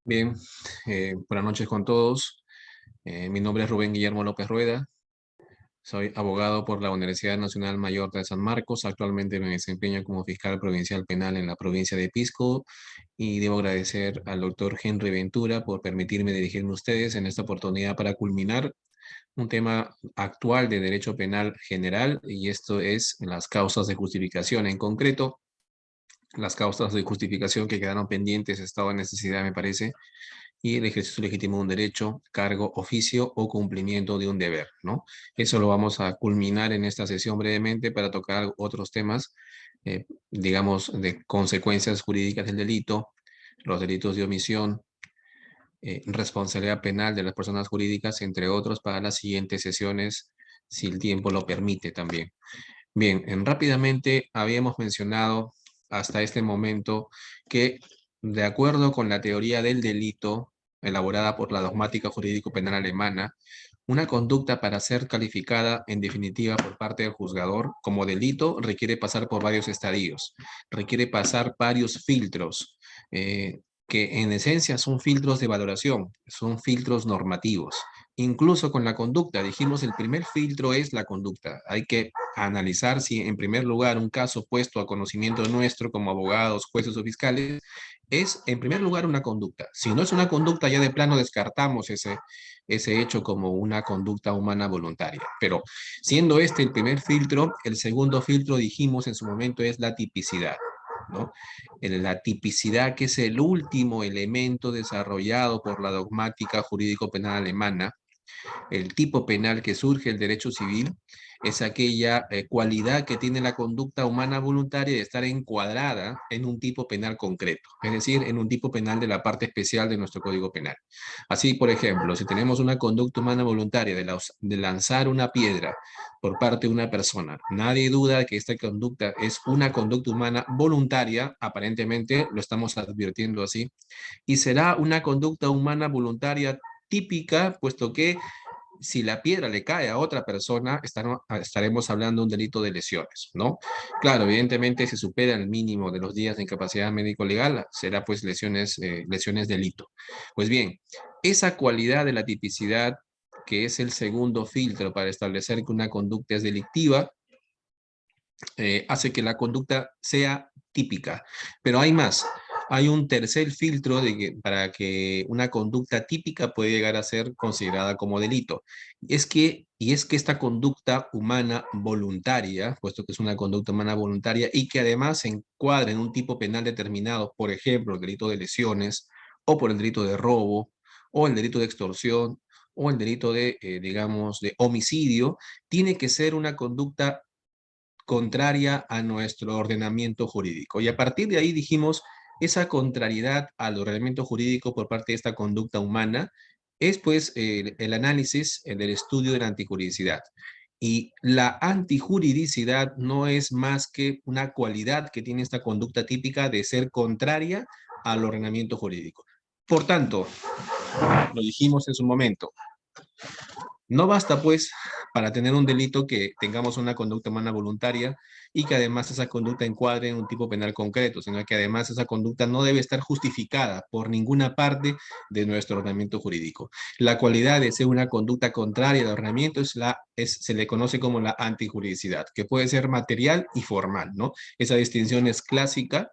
Bien, buenas noches con todos. Mi nombre es Rubén Guillermo López Rueda. Soy abogado por la Universidad Nacional Mayor de San Marcos. Actualmente me desempeño como fiscal provincial penal en la provincia de Pisco y debo agradecer al doctor Henry Ventura por permitirme dirigirme a ustedes en esta oportunidad para culminar un tema actual de derecho penal general, y esto es las causas de justificación. En concreto, las causas de justificación que quedaron pendientes, estado de necesidad, me parece, y el ejercicio legítimo de un derecho, cargo, oficio o cumplimiento de un deber, ¿no? Eso lo vamos a culminar en esta sesión brevemente para tocar otros temas, digamos, de consecuencias jurídicas del delito, los delitos de omisión, responsabilidad penal de las personas jurídicas, entre otros, para las siguientes sesiones, si el tiempo lo permite también. Bien, rápidamente habíamos mencionado hasta este momento que, de acuerdo con la teoría del delito elaborada por la dogmática jurídico-penal alemana, una conducta, para ser calificada en definitiva por parte del juzgador como delito, requiere pasar por varios estadios, requiere pasar varios filtros, que en esencia son filtros de valoración, son filtros normativos. Incluso con la conducta, dijimos, el primer filtro es la conducta. Hay que analizar si, en primer lugar, un caso puesto a conocimiento nuestro como abogados, jueces o fiscales, es, en primer lugar, una conducta. Si no es una conducta, ya de plano descartamos ese hecho como una conducta humana voluntaria. Pero siendo este el primer filtro, el segundo filtro, dijimos en su momento, es la tipicidad, ¿no? La tipicidad, que es el último elemento desarrollado por la dogmática jurídico-penal alemana. El tipo penal que surge del derecho civil es aquella cualidad que tiene la conducta humana voluntaria de estar encuadrada en un tipo penal concreto, es decir, en un tipo penal de la parte especial de nuestro Código Penal. Así, por ejemplo, si tenemos una conducta humana voluntaria de lanzar una piedra por parte de una persona, nadie duda que esta conducta es una conducta humana voluntaria, aparentemente lo estamos advirtiendo así, y será una conducta humana voluntaria típica, puesto que si la piedra le cae a otra persona, estaremos hablando de un delito de lesiones, ¿no? Claro, evidentemente, si supera el mínimo de los días de incapacidad médico-legal, será pues lesiones delito. Pues bien, esa cualidad de la tipicidad, que es el segundo filtro para establecer que una conducta es delictiva, hace que la conducta sea típica. Pero hay más. Hay un tercer filtro para que una conducta típica puede llegar a ser considerada como delito. Y es que esta conducta humana voluntaria, puesto que es una conducta humana voluntaria y que además se encuadra en un tipo penal determinado, por ejemplo, el delito de lesiones, o por el delito de robo, o el delito de extorsión, o el delito de, digamos, de homicidio, tiene que ser una conducta contraria a nuestro ordenamiento jurídico. Y a partir de ahí dijimos, esa contrariedad al ordenamiento jurídico por parte de esta conducta humana es pues el análisis del estudio de la antijuridicidad. Y la antijuridicidad no es más que una cualidad que tiene esta conducta típica de ser contraria al ordenamiento jurídico. Por tanto, lo dijimos en su momento, no basta, pues, para tener un delito que tengamos una conducta humana voluntaria y que además esa conducta encuadre en un tipo penal concreto, sino que además esa conducta no debe estar justificada por ninguna parte de nuestro ordenamiento jurídico. La cualidad de ser una conducta contraria al ordenamiento se le conoce como la antijuridicidad, que puede ser material y formal, ¿no? Esa distinción es clásica,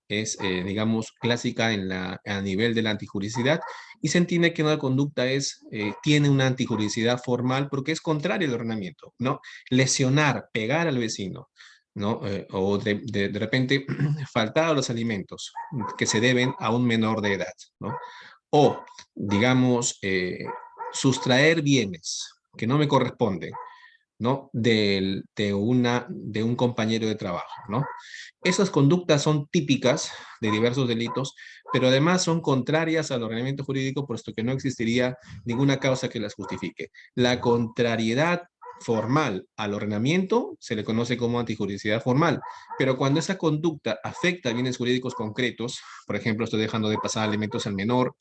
digamos, clásica a nivel de la antijuridicidad, y se entiende que una conducta tiene una antijuridicidad formal porque es contraria al ordenamiento, ¿no? Lesionar, pegar al vecino, ¿no? O de repente faltar a los alimentos que se deben a un menor de edad, ¿no? O, digamos, sustraer bienes que no me corresponden, ¿no? De un compañero de trabajo, ¿no? Esas conductas son típicas de diversos delitos, pero además son contrarias al ordenamiento jurídico, puesto que no existiría ninguna causa que las justifique. La contrariedad formal al ordenamiento se le conoce como antijuridicidad formal, pero cuando esa conducta afecta a bienes jurídicos concretos, por ejemplo, estoy dejando de pasar alimentos al menor,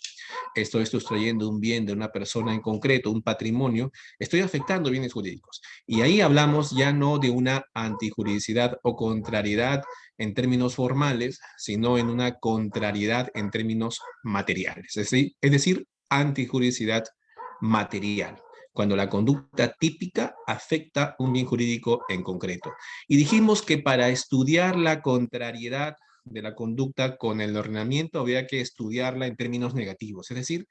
estoy sustrayendo un bien de una persona en concreto, un patrimonio, estoy afectando bienes jurídicos. Y ahí hablamos ya no de una antijuridicidad o contrariedad en términos formales, sino en una contrariedad en términos materiales. Es decir, antijuricidad material, cuando la conducta típica afecta un bien jurídico en concreto. Y dijimos que para estudiar la contrariedad de la conducta con el ordenamiento había que estudiarla en términos negativos, es decir,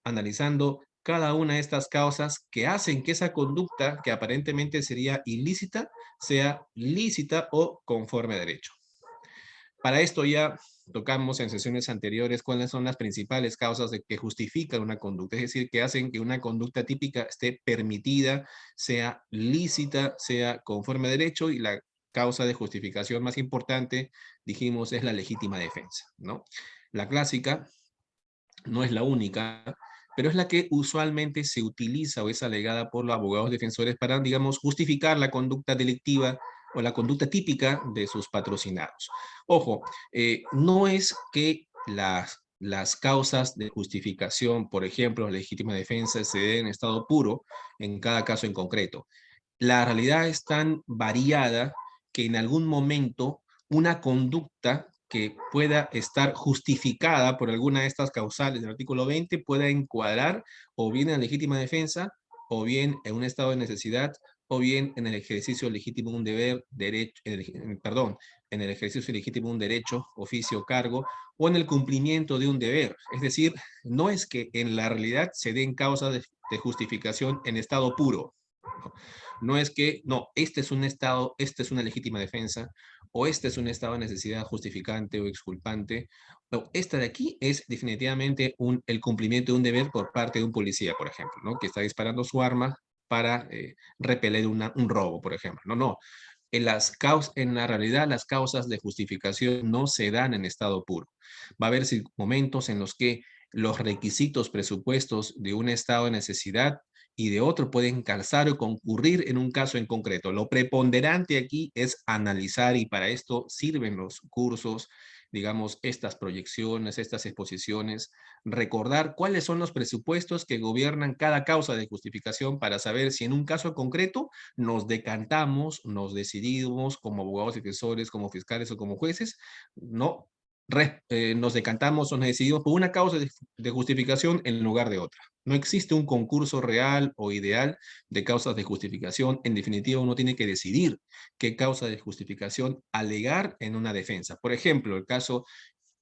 analizando cada una de estas causas que hacen que esa conducta, que aparentemente sería ilícita, sea lícita o conforme a derecho. Para esto ya tocamos en sesiones anteriores cuáles son las principales causas que justifican una conducta, es decir, que hacen que una conducta típica esté permitida, sea lícita, sea conforme a derecho, y la causa de justificación más importante, dijimos, es la legítima defensa, ¿no? La clásica no es la única, pero es la que usualmente se utiliza o es alegada por los abogados defensores para, digamos, justificar la conducta delictiva o la conducta típica de sus patrocinados. Ojo, no es que las causas de justificación, por ejemplo, legítima defensa, se den en estado puro en cada caso en concreto. La realidad es tan variada que en algún momento una conducta que pueda estar justificada por alguna de estas causales del artículo 20 pueda encuadrar o bien en la legítima defensa, o bien en un estado de necesidad, o bien en el ejercicio legítimo de un deber, derecho, perdón, en el ejercicio legítimo de un derecho, oficio o cargo, o en el cumplimiento de un deber. Es decir, no es que en la realidad se den causas de justificación en estado puro, ¿no? No es que, no, este es un estado, esta es una legítima defensa, o este es un estado de necesidad justificante o exculpante, o esta de aquí es definitivamente el cumplimiento de un deber por parte de un policía, por ejemplo, ¿no? Que está disparando su arma para repeler un robo, por ejemplo. No, no. En la realidad, las causas de justificación no se dan en estado puro. Va a haber momentos en los que los requisitos presupuestos de un estado de necesidad y de otro pueden calzar o concurrir en un caso en concreto. Lo preponderante aquí es analizar, y para esto sirven los cursos, digamos, estas proyecciones, estas exposiciones, recordar cuáles son los presupuestos que gobiernan cada causa de justificación para saber si en un caso concreto nos decantamos, nos decidimos como abogados y defensores, como fiscales o como jueces, no nos decantamos o nos decidimos por una causa de justificación en lugar de otra. No existe un concurso real o ideal de causas de justificación. En definitiva, uno tiene que decidir qué causa de justificación alegar en una defensa. Por ejemplo, el caso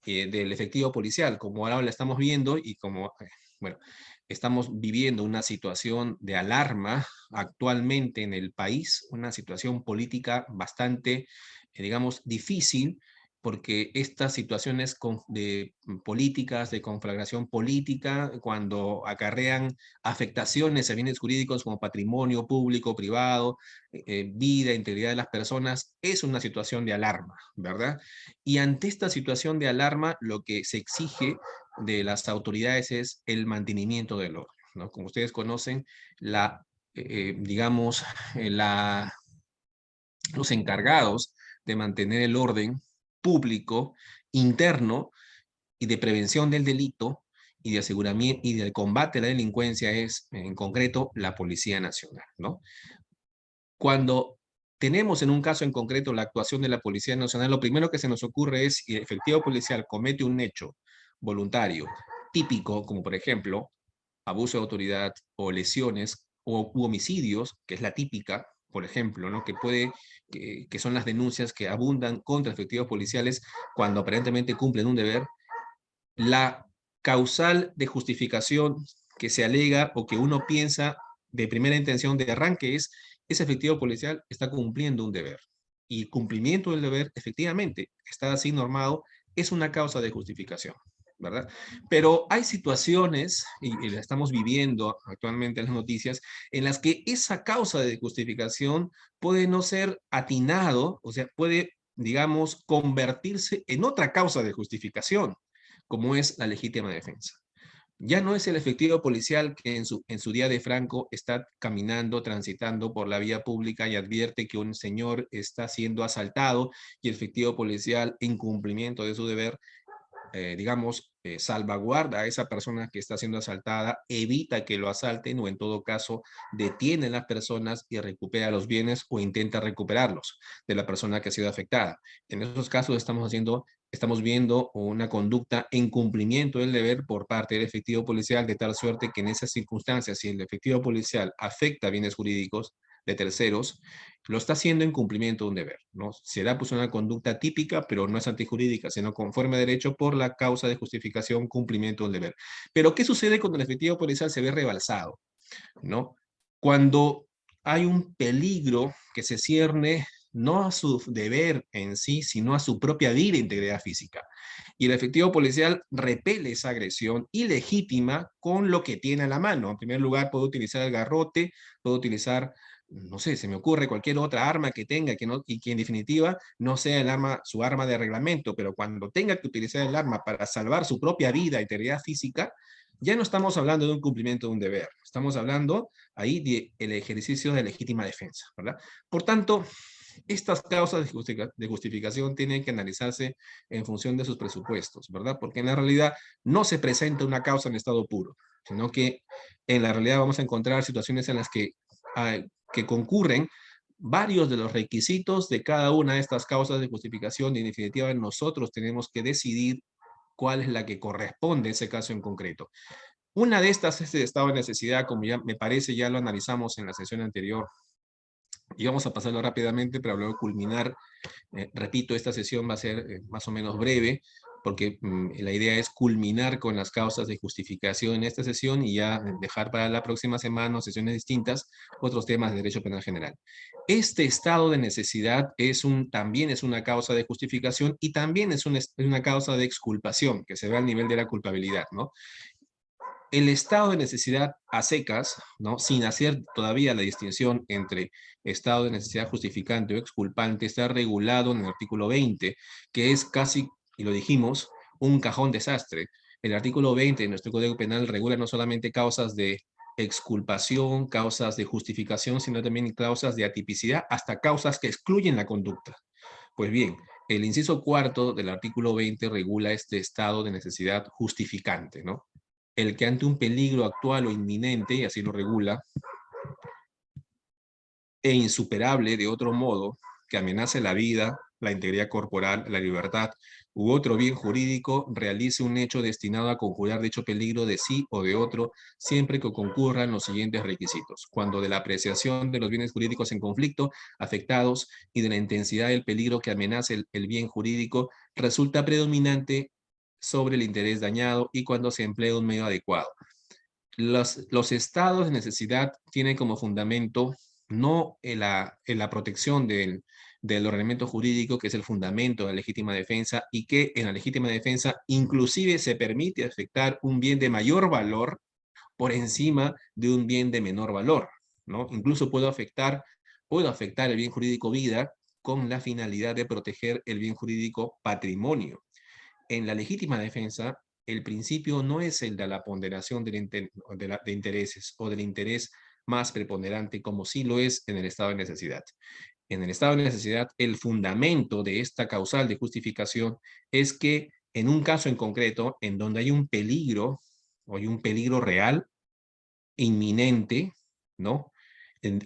del efectivo policial, como ahora lo estamos viendo y como, bueno, estamos viviendo una situación de alarma actualmente en el país, una situación política bastante, digamos, difícil, porque estas situaciones de políticas, de conflagración política, cuando acarrean afectaciones a bienes jurídicos como patrimonio público, privado, vida, integridad de las personas, es una situación de alarma, ¿verdad? Y ante esta situación de alarma, lo que se exige de las autoridades es el mantenimiento del orden, ¿no? Como ustedes conocen, digamos, los encargados de mantener el orden público interno y de prevención del delito y de aseguramiento y del combate a la delincuencia es, en concreto, la Policía Nacional, ¿no? Cuando tenemos en un caso en concreto la actuación de la Policía Nacional, lo primero que se nos ocurre es si el efectivo policial comete un hecho voluntario típico, como por ejemplo abuso de autoridad o lesiones o homicidios, que es la típica, por ejemplo, ¿no? Que son las denuncias que abundan contra efectivos policiales cuando aparentemente cumplen un deber. La causal de justificación que se alega o que uno piensa de primera intención de arranque es: ese efectivo policial está cumpliendo un deber. Y cumplimiento del deber, efectivamente, está así normado, es una causa de justificación, ¿verdad? Pero hay situaciones, y la estamos viviendo actualmente en las noticias, en las que esa causa de justificación puede no ser atinado, o sea, puede, digamos, convertirse en otra causa de justificación, como es la legítima defensa. Ya no es el efectivo policial que en su día de Franco está caminando, transitando por la vía pública y advierte que un señor está siendo asaltado, y el efectivo policial, en cumplimiento de su deber, digamos, salvaguarda a esa persona que está siendo asaltada, evita que lo asalten o en todo caso detiene a las personas y recupera los bienes o intenta recuperarlos de la persona que ha sido afectada. En esos casos estamos viendo una conducta en cumplimiento del deber por parte del efectivo policial, de tal suerte que en esas circunstancias, si el efectivo policial afecta bienes jurídicos de terceros, lo está haciendo en cumplimiento de un deber, ¿no? Será pues una conducta típica, pero no es antijurídica, sino conforme a derecho por la causa de justificación, cumplimiento del deber. Pero ¿qué sucede cuando el efectivo policial se ve rebalsado, ¿no? Cuando hay un peligro que se cierne no a su deber en sí, sino a su propia vida e integridad física. Y el efectivo policial repele esa agresión ilegítima con lo que tiene a la mano. En primer lugar, puede utilizar el garrote, puede utilizar, no sé, se me ocurre cualquier otra arma que tenga que no, y que en definitiva no sea el arma, su arma de reglamento, pero cuando tenga que utilizar el arma para salvar su propia vida e integridad física, ya no estamos hablando de un cumplimiento de un deber, estamos hablando ahí del ejercicio de legítima defensa, ¿verdad? Por tanto, estas causas de justificación tienen que analizarse en función de sus presupuestos, ¿verdad? Porque en la realidad no se presenta una causa en estado puro, sino que en la realidad vamos a encontrar situaciones en las que concurren varios de los requisitos de cada una de estas causas de justificación y en definitiva nosotros tenemos que decidir cuál es la que corresponde a ese caso en concreto. Una de estas es el estado de necesidad, como ya me parece, ya lo analizamos en la sesión anterior, y vamos a pasarlo rápidamente para luego culminar. Repito, esta sesión va a ser más o menos breve, porque la idea es culminar con las causas de justificación en esta sesión y ya dejar para la próxima semana o sesiones distintas otros temas de derecho penal general. Este estado de necesidad también es una causa de justificación y también es una causa de exculpación, que se ve al nivel de la culpabilidad, ¿no? El estado de necesidad a secas, ¿no? Sin hacer todavía la distinción entre estado de necesidad justificante o exculpante, está regulado en el artículo 20, que es casi, y lo dijimos, un cajón desastre. El artículo 20 de nuestro Código Penal regula no solamente causas de exculpación, causas de justificación, sino también causas de atipicidad, hasta causas que excluyen la conducta. Pues bien, el inciso cuarto del artículo 20 regula este estado de necesidad justificante, ¿no? El que ante un peligro actual o inminente, y así lo regula, e insuperable de otro modo, que amenace la vida, la integridad corporal, la libertad u otro bien jurídico, realice un hecho destinado a conjurar dicho peligro de sí o de otro, siempre que concurran los siguientes requisitos. Cuando de la apreciación de los bienes jurídicos en conflicto, afectados, y de la intensidad del peligro que amenace el bien jurídico, resulta predominante sobre el interés dañado y cuando se emplea un medio adecuado. Los estados de necesidad tienen como fundamento no en la protección del ordenamiento jurídico, que es el fundamento de la legítima defensa, y que en la legítima defensa inclusive se permite afectar un bien de mayor valor por encima de un bien de menor valor, ¿no? Incluso puedo afectar el bien jurídico vida con la finalidad de proteger el bien jurídico patrimonio. En la legítima defensa, el principio no es el de la ponderación de intereses o del interés más preponderante, como sí lo es en el estado de necesidad. En el estado de necesidad, el fundamento de esta causal de justificación es que en un caso en concreto, en donde hay un peligro, o hay un peligro real, inminente, ¿no?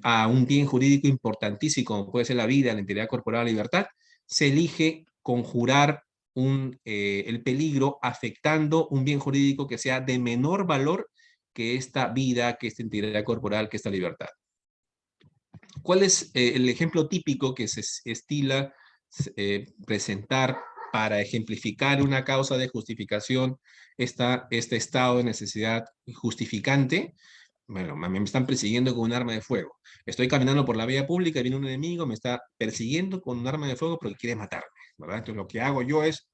A un bien jurídico importantísimo, como puede ser la vida, la integridad corporal, la libertad, se elige conjurar el peligro afectando un bien jurídico que sea de menor valor que esta vida, que esta integridad corporal, que esta libertad. ¿Cuál es el ejemplo típico que se estila presentar para ejemplificar una causa de justificación, este estado de necesidad justificante? Bueno, me están persiguiendo con un arma de fuego. Estoy caminando por la vía pública y viene un enemigo, me está persiguiendo con un arma de fuego porque quiere matarme, ¿verdad? Entonces lo que hago yo es,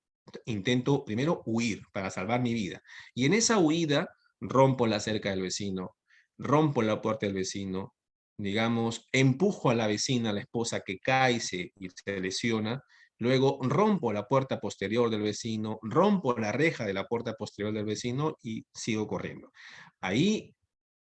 intento primero huir para salvar mi vida. Y en esa huida rompo la cerca del vecino, rompo la puerta del vecino, digamos, empujo a la vecina, a la esposa que cae y se lesiona, luego rompo la puerta posterior del vecino, rompo la reja de la puerta posterior del vecino y sigo corriendo. Ahí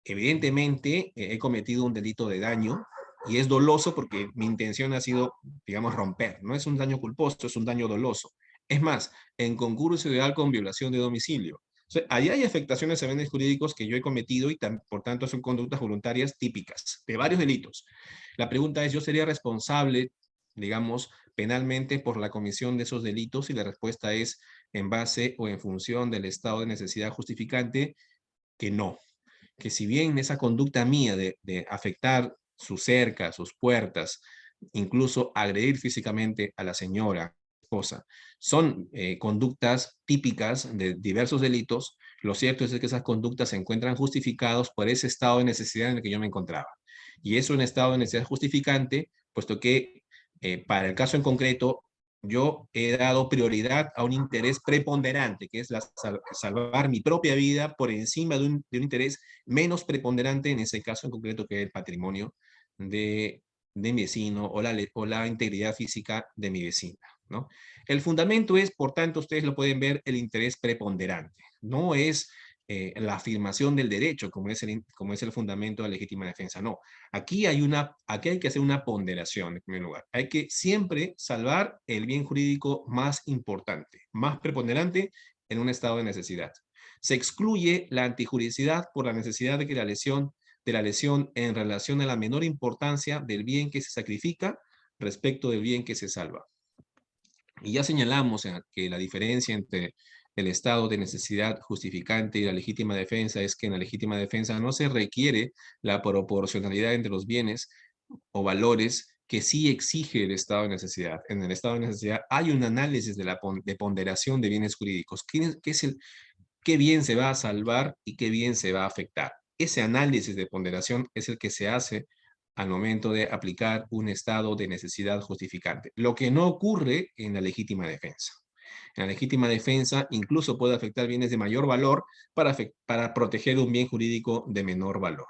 evidentemente he cometido un delito de daño y es doloso porque mi intención ha sido, digamos, romper. No es un daño culposo, es un daño doloso. Es más, en concurso ilegal con violación de domicilio. O sea, ahí hay afectaciones a bienes jurídicos que yo he cometido y por tanto son conductas voluntarias típicas de varios delitos. La pregunta es, ¿yo sería responsable, digamos, penalmente por la comisión de esos delitos? Y la respuesta es en base o en función del estado de necesidad justificante, que no. Que si bien esa conducta mía de afectar su cerca, sus puertas, incluso agredir físicamente a la señora, esposa, son conductas típicas de diversos delitos, lo cierto es que esas conductas se encuentran justificados por ese estado de necesidad en el que yo me encontraba. Y eso es un estado de necesidad justificante, puesto que para el caso en concreto, yo he dado prioridad a un interés preponderante, que es salvar mi propia vida por encima de un interés menos preponderante, en ese caso en concreto, que es el patrimonio de mi vecino o la integridad física de mi vecina, ¿no? El fundamento es, por tanto, ustedes lo pueden ver, el interés preponderante. No es la afirmación del derecho, como es el fundamento de la legítima defensa. No, aquí hay que hacer una ponderación, en primer lugar. Hay que siempre salvar el bien jurídico más importante, más preponderante en un estado de necesidad. Se excluye la antijuridicidad por la necesidad de la lesión en relación a la menor importancia del bien que se sacrifica respecto del bien que se salva. Y ya señalamos que la diferencia entre el estado de necesidad justificante y la legítima defensa es que en la legítima defensa no se requiere la proporcionalidad entre los bienes o valores que sí exige el estado de necesidad. En el estado de necesidad hay un análisis de ponderación de bienes jurídicos. ¿Qué bien se va a salvar y qué bien se va a afectar? Ese análisis de ponderación es el que se hace al momento de aplicar un estado de necesidad justificante, lo que no ocurre en la legítima defensa. En la legítima defensa incluso puede afectar bienes de mayor valor para proteger un bien jurídico de menor valor.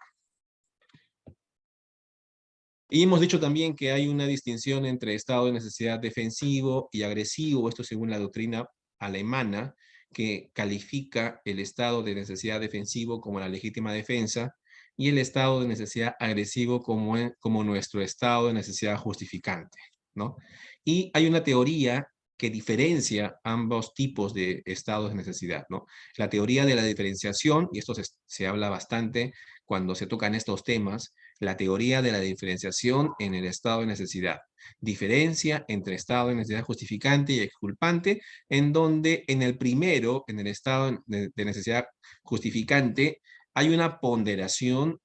Y hemos dicho también que hay una distinción entre estado de necesidad defensivo y agresivo, esto según la doctrina alemana, que califica el estado de necesidad defensivo como la legítima defensa y el estado de necesidad agresivo como nuestro estado de necesidad justificante, ¿no? Y hay una teoría que diferencia ambos tipos de estados de necesidad, ¿no? La teoría de la diferenciación, y esto se habla bastante cuando se tocan estos temas, la teoría de la diferenciación en el estado de necesidad. Diferencia entre estado de necesidad justificante y exculpante, en donde en el primero, en el estado de necesidad justificante, hay una ponderación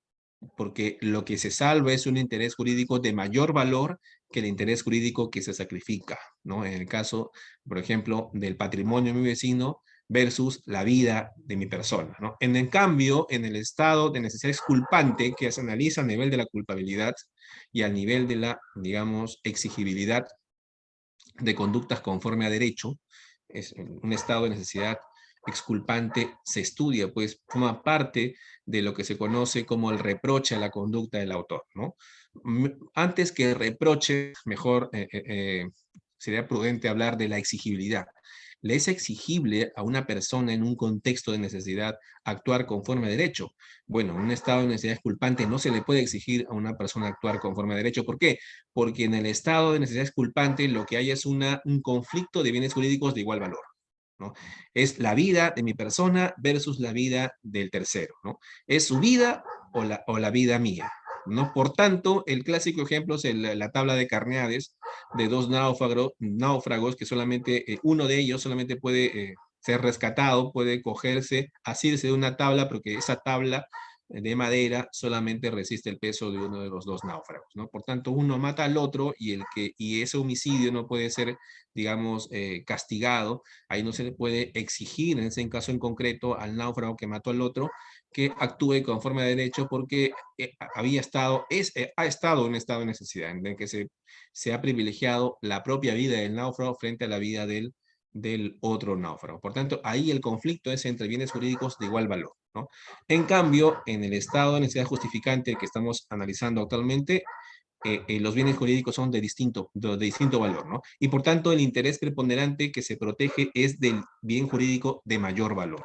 porque lo que se salva es un interés jurídico de mayor valor que el interés jurídico que se sacrifica, ¿no? En el caso, por ejemplo, del patrimonio de mi vecino versus la vida de mi persona, ¿no? En cambio, en el estado de necesidad exculpante, que se analiza a nivel de la culpabilidad y al nivel de la, digamos, exigibilidad de conductas conforme a derecho, es un estado de necesidad exculpante, se estudia, pues forma parte de lo que se conoce como el reproche a la conducta del autor, ¿no? Antes que reproche, mejor sería prudente hablar de la exigibilidad. ¿Le es exigible a una persona en un contexto de necesidad actuar conforme a derecho? Bueno, en un estado de necesidad exculpante no se le puede exigir a una persona actuar conforme a derecho. ¿Por qué? Porque en el estado de necesidad exculpante lo que hay es un conflicto de bienes jurídicos de igual valor, ¿no? Es la vida de mi persona versus la vida del tercero, ¿no? Es su vida o la vida mía, ¿no? Por tanto, el clásico ejemplo es la tabla de Carneades de dos náufragos que solamente, uno de ellos solamente puede ser rescatado, puede cogerse, asirse de una tabla, porque esa tabla de madera solamente resiste el peso de uno de los dos náufragos, ¿no? Por tanto, uno mata al otro y ese homicidio no puede ser, digamos, castigado. Ahí no se le puede exigir, en ese caso en concreto, al náufrago que mató al otro, que actúe conforme a derecho porque ha estado en un estado de necesidad, en el que se ha privilegiado la propia vida del náufrago frente a la vida del otro náufrago. Por tanto, ahí el conflicto es entre bienes jurídicos de igual valor, ¿no? En cambio, en el estado de necesidad justificante que estamos analizando actualmente, los bienes jurídicos son de distinto valor, ¿no? Y por tanto, el interés preponderante que se protege es del bien jurídico de mayor valor.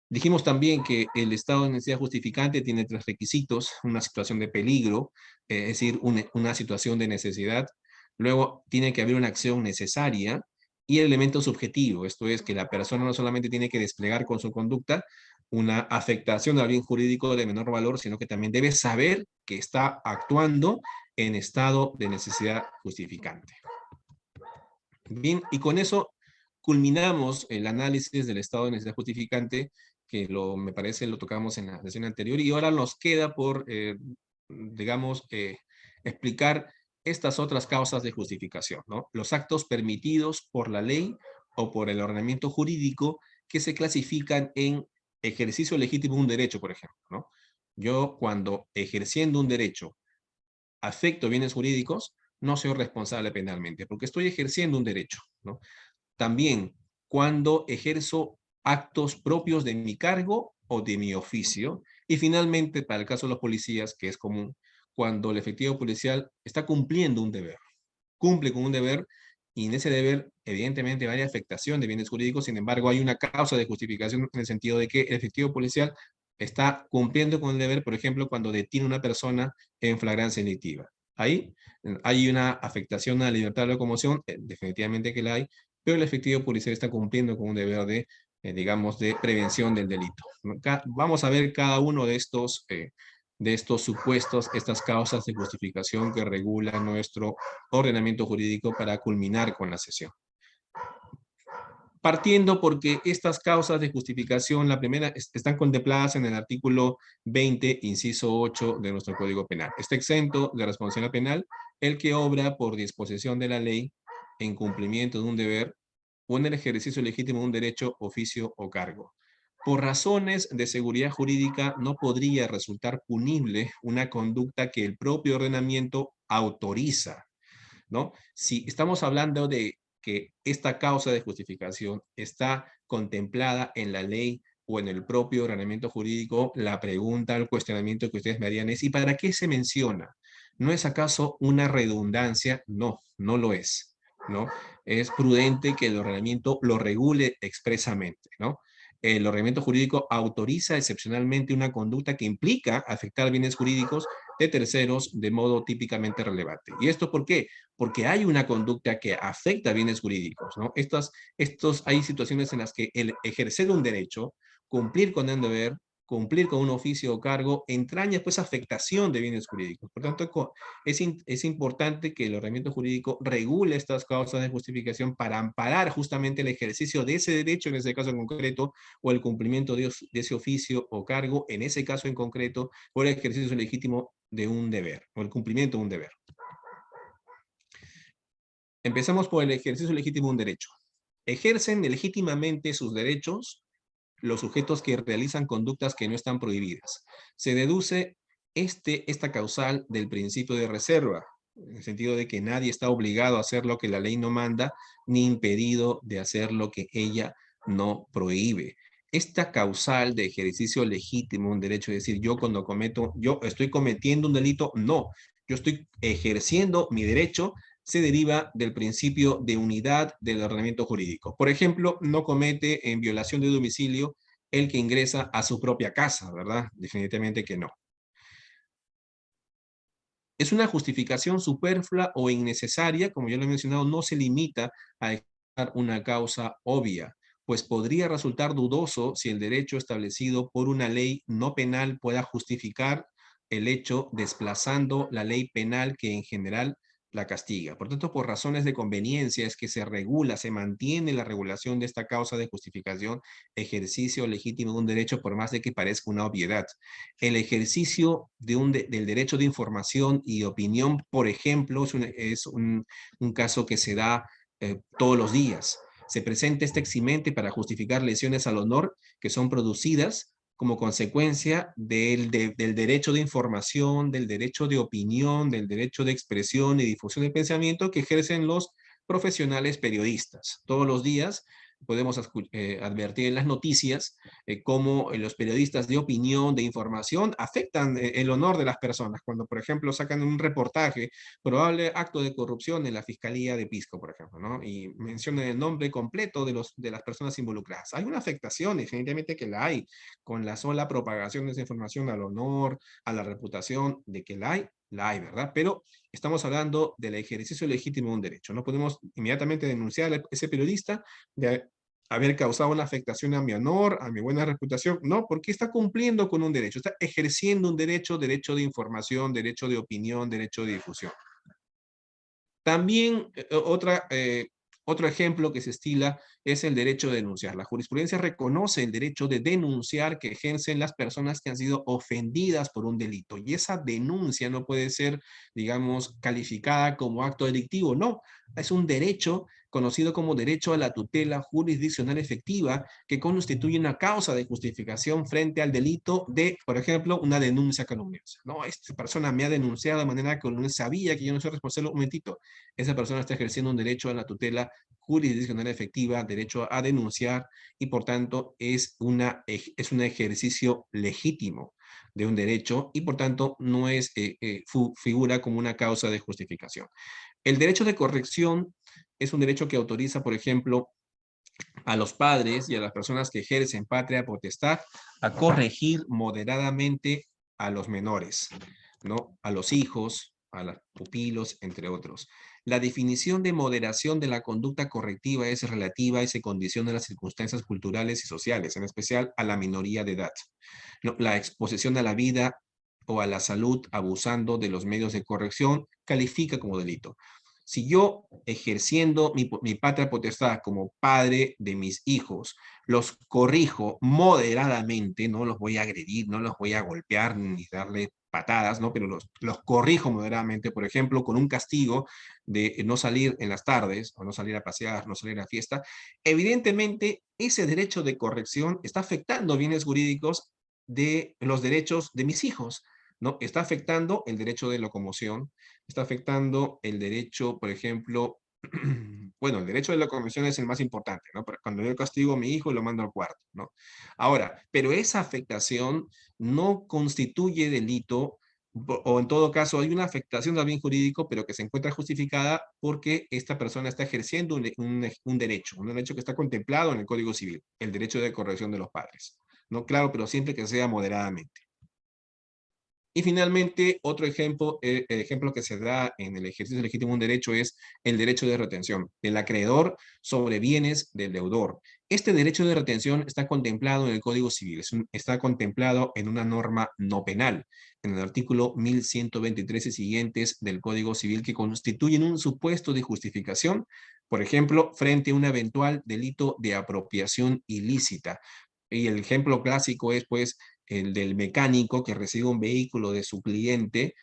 Dijimos también que el estado de necesidad justificante tiene tres requisitos: una situación de peligro, es decir, una situación de necesidad, Luego tiene que haber una acción necesaria y el elemento subjetivo, esto es que la persona no solamente tiene que desplegar con su conducta una afectación al bien jurídico de menor valor, sino que también debe saber que está actuando en estado de necesidad justificante. Bien, y con eso culminamos el análisis del estado de necesidad justificante, que me parece lo tocamos en la sesión anterior, y ahora nos queda por, digamos, explicar estas otras causas de justificación, ¿no? Los actos permitidos por la ley o por el ordenamiento jurídico que se clasifican en ejercicio legítimo de un derecho, por ejemplo, ¿no? Yo, cuando ejerciendo un derecho afecto bienes jurídicos, no soy responsable penalmente, porque estoy ejerciendo un derecho, ¿no? También, cuando ejerzo actos propios de mi cargo o de mi oficio. Y finalmente, para el caso de los policías, que es común, cuando el efectivo policial está cumpliendo un deber, cumple con un deber, y en ese deber, evidentemente, hay afectación de bienes jurídicos. Sin embargo, hay una causa de justificación en el sentido de que el efectivo policial está cumpliendo con el deber, por ejemplo, cuando detiene a una persona en flagrancia delictiva. Ahí hay una afectación a la libertad de locomoción, definitivamente que la hay, pero el efectivo policial está cumpliendo con un deber de, digamos, de prevención del delito. Vamos a ver cada uno de estos supuestos, estas causas de justificación que regulan nuestro ordenamiento jurídico para culminar con la sesión. Partiendo porque estas causas de justificación, la primera, están contempladas en el artículo 20, inciso 8 de nuestro Código Penal. Está exento de responsabilidad penal el que obra por disposición de la ley en cumplimiento de un deber o en el ejercicio legítimo de un derecho, oficio o cargo. Por razones de seguridad jurídica no podría resultar punible una conducta que el propio ordenamiento autoriza, ¿no? Si estamos hablando de que esta causa de justificación está contemplada en la ley o en el propio ordenamiento jurídico, la pregunta, el cuestionamiento que ustedes me harían es: ¿y para qué se menciona? ¿No es acaso una redundancia? No, no lo es, ¿no? Es prudente que el ordenamiento lo regule expresamente, ¿no? El ordenamiento jurídico autoriza excepcionalmente una conducta que implica afectar bienes jurídicos de terceros de modo típicamente relevante. ¿Y esto por qué? Porque hay una conducta que afecta bienes jurídicos, ¿no? Hay situaciones en las que el ejercer un derecho, cumplir con el deber, cumplir con un oficio o cargo, entraña pues afectación de bienes jurídicos. Por tanto, es importante que el ordenamiento jurídico regule estas causas de justificación para amparar justamente el ejercicio de ese derecho, en ese caso en concreto, o el cumplimiento de ese oficio o cargo, en ese caso en concreto, o el ejercicio legítimo de un deber, o el cumplimiento de un deber. Empezamos por el ejercicio legítimo de un derecho. Ejercen legítimamente sus derechos los sujetos que realizan conductas que no están prohibidas. Se deduce esta causal del principio de reserva, en el sentido de que nadie está obligado a hacer lo que la ley no manda, ni impedido de hacer lo que ella no prohíbe. Esta causal de ejercicio legítimo, un derecho, es decir, yo estoy cometiendo un delito, no, yo estoy ejerciendo mi derecho, se deriva del principio de unidad del ordenamiento jurídico. Por ejemplo, no comete en violación de domicilio el que ingresa a su propia casa, ¿verdad? Definitivamente que no. Es una justificación superflua o innecesaria, como ya lo he mencionado, no se limita a explicar una causa obvia, pues podría resultar dudoso si el derecho establecido por una ley no penal pueda justificar el hecho desplazando la ley penal que en general la castiga. Por tanto, por razones de conveniencia es que se regula, se mantiene la regulación de esta causa de justificación, ejercicio legítimo de un derecho, por más de que parezca una obviedad. El ejercicio del derecho de información y opinión, por ejemplo, es un caso que se da todos los días. Se presenta este eximente para justificar lesiones al honor que son producidas como consecuencia del derecho de información, del derecho de opinión, del derecho de expresión y difusión de pensamiento que ejercen los profesionales periodistas. Todos los días podemos advertir en las noticias cómo los periodistas de opinión, de información, afectan el honor de las personas. Cuando, por ejemplo, sacan un reportaje, probable acto de corrupción en la Fiscalía de Pisco, por ejemplo, ¿no? Y mencionan el nombre completo de las personas involucradas. Hay una afectación, definitivamente que la hay, con la sola propagación de esa información al honor, a la reputación, de que la hay, la hay, ¿verdad? Pero estamos hablando del ejercicio legítimo de un derecho. No podemos inmediatamente denunciar a ese periodista de haber causado una afectación a mi honor, a mi buena reputación. No, porque está cumpliendo con un derecho, está ejerciendo un derecho, derecho de información, derecho de opinión, derecho de difusión. También otro ejemplo que se estila es el derecho de denunciar. La jurisprudencia reconoce el derecho de denunciar que ejercen las personas que han sido ofendidas por un delito. Y esa denuncia no puede ser, digamos, calificada como acto delictivo. No, es un derecho conocido como derecho a la tutela jurisdiccional efectiva, que constituye una causa de justificación frente al delito de, por ejemplo, una denuncia calumniosa. No, esta persona me ha denunciado de manera que no sabía que yo no soy responsable. Un momentito, esa persona está ejerciendo un derecho a la tutela jurisdiccional efectiva, derecho a denunciar, y por tanto es un ejercicio legítimo de un derecho, y por tanto no es, figura como una causa de justificación. El derecho de corrección es un derecho que autoriza, por ejemplo, a los padres y a las personas que ejercen patria potestad a corregir moderadamente a los menores, ¿no? A los hijos, a los pupilos, entre otros. La definición de moderación de la conducta correctiva es relativa y se condiciona a las circunstancias culturales y sociales, en especial a la minoría de edad. ¿No? La exposición a la vida o a la salud abusando de los medios de corrección califica como delito. Si yo, ejerciendo mi patria potestad como padre de mis hijos, los corrijo moderadamente, no los voy a agredir, no los voy a golpear ni darle patadas, ¿no? Pero los corrijo moderadamente, por ejemplo, con un castigo de no salir en las tardes, o no salir a pasear, no salir a fiesta, evidentemente ese derecho de corrección está afectando bienes jurídicos de los derechos de mis hijos, ¿no? Está afectando el derecho de locomoción, está afectando el derecho, por ejemplo, bueno, el derecho de locomoción es el más importante, ¿no? Cuando yo castigo a mi hijo, lo mando al cuarto, ¿no? Ahora, pero esa afectación no constituye delito, o en todo caso hay una afectación al bien jurídico, pero que se encuentra justificada porque esta persona está ejerciendo un derecho que está contemplado en el Código Civil, el derecho de corrección de los padres, ¿no? Claro, pero siempre que sea moderadamente. Y finalmente, otro ejemplo, el ejemplo que se da en el ejercicio legítimo de un derecho es el derecho de retención del acreedor sobre bienes del deudor. Este derecho de retención está contemplado en el Código Civil, está contemplado en una norma no penal, en el artículo 1123 y siguientes del Código Civil, que constituyen un supuesto de justificación, por ejemplo, frente a un eventual delito de apropiación ilícita. Y el ejemplo clásico es, pues, el del mecánico que recibe un vehículo de su cliente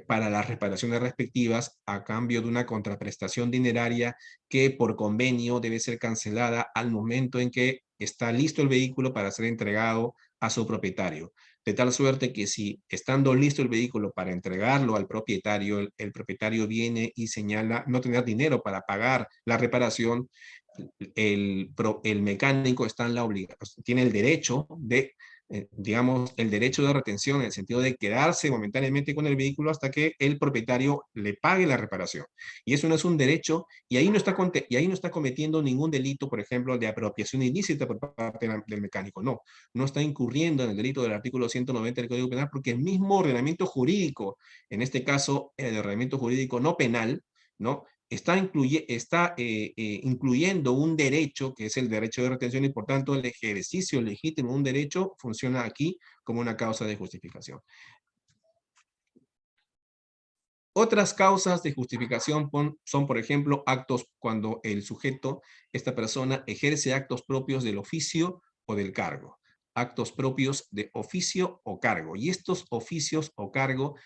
para las reparaciones respectivas a cambio de una contraprestación dineraria que por convenio debe ser cancelada al momento en que está listo el vehículo para ser entregado a su propietario. De tal suerte que si estando listo el vehículo para entregarlo al propietario, el propietario viene y señala no tener dinero para pagar la reparación, el mecánico está en la obligación, tiene el derecho de digamos, el derecho de retención en el sentido de quedarse momentáneamente con el vehículo hasta que el propietario le pague la reparación. Y eso no es un derecho, y ahí no está cometiendo ningún delito, por ejemplo, de apropiación ilícita por parte del mecánico. No, no está incurriendo en el delito del artículo 190 del Código Penal, porque el mismo ordenamiento jurídico, en este caso, el ordenamiento jurídico no penal, ¿no? Está incluyendo un derecho que es el derecho de retención, y por tanto el ejercicio legítimo de un derecho funciona aquí como una causa de justificación. Otras causas de justificación son, por ejemplo, actos cuando el sujeto, esta persona, ejerce actos propios del oficio o del cargo. Actos propios de oficio o cargo. Y estos oficios o cargos,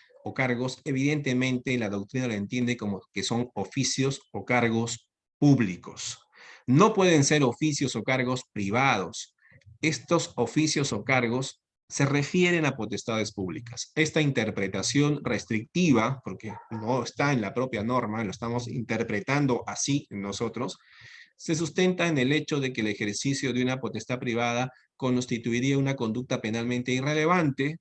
evidentemente la doctrina lo entiende como que son oficios o cargos públicos. No pueden ser oficios o cargos privados. Estos oficios o cargos se refieren a potestades públicas. Esta interpretación restrictiva, porque no está en la propia norma, lo estamos interpretando así nosotros, se sustenta en el hecho de que el ejercicio de una potestad privada constituiría una conducta penalmente irrelevante.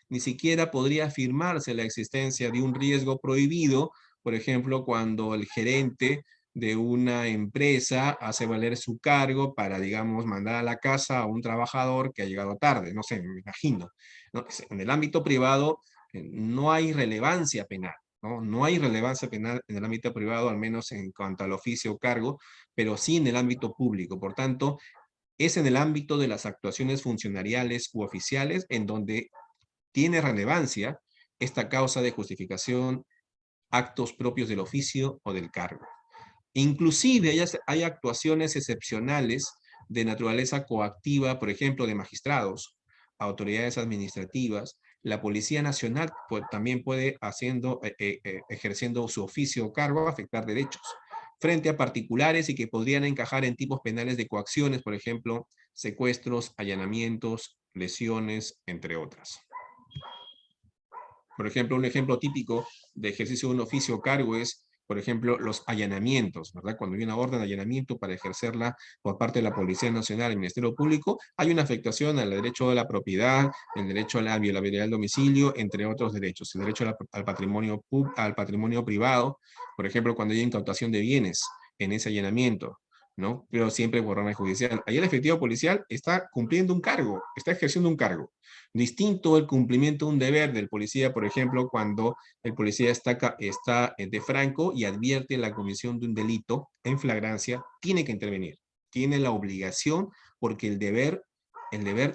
Ni siquiera podría afirmarse la existencia de un riesgo prohibido, por ejemplo, cuando el gerente de una empresa hace valer su cargo para, digamos, mandar a la casa a un trabajador que ha llegado tarde, no sé, me imagino, ¿no? En el ámbito privado, no hay relevancia penal, ¿no? No hay relevancia penal en el ámbito privado, al menos en cuanto al oficio o cargo, pero sí en el ámbito público. Por tanto, es en el ámbito de las actuaciones funcionariales u oficiales en donde tiene relevancia esta causa de justificación, actos propios del oficio o del cargo. Inclusive hay actuaciones excepcionales de naturaleza coactiva, por ejemplo, de magistrados, autoridades administrativas. La Policía Nacional pues, también puede ejerciendo su oficio o cargo afectar derechos frente a particulares y que podrían encajar en tipos penales de coacciones, por ejemplo, secuestros, allanamientos, lesiones, entre otras. Por ejemplo, un ejemplo típico de ejercicio de un oficio o cargo es, por ejemplo, los allanamientos, ¿verdad? Cuando hay una orden de allanamiento para ejercerla por parte de la Policía Nacional y el Ministerio Público, hay una afectación al derecho de la propiedad, el derecho a la violabilidad del domicilio, entre otros derechos, el derecho al patrimonio privado, por ejemplo, cuando hay incautación de bienes en ese allanamiento, ¿no? Pero siempre por orden judicial. Ahí el efectivo policial está cumpliendo un cargo, está ejerciendo un cargo. Distinto el cumplimiento de un deber del policía, por ejemplo, cuando el policía está de franco y advierte la comisión de un delito en flagrancia, tiene que intervenir, tiene la obligación porque el deber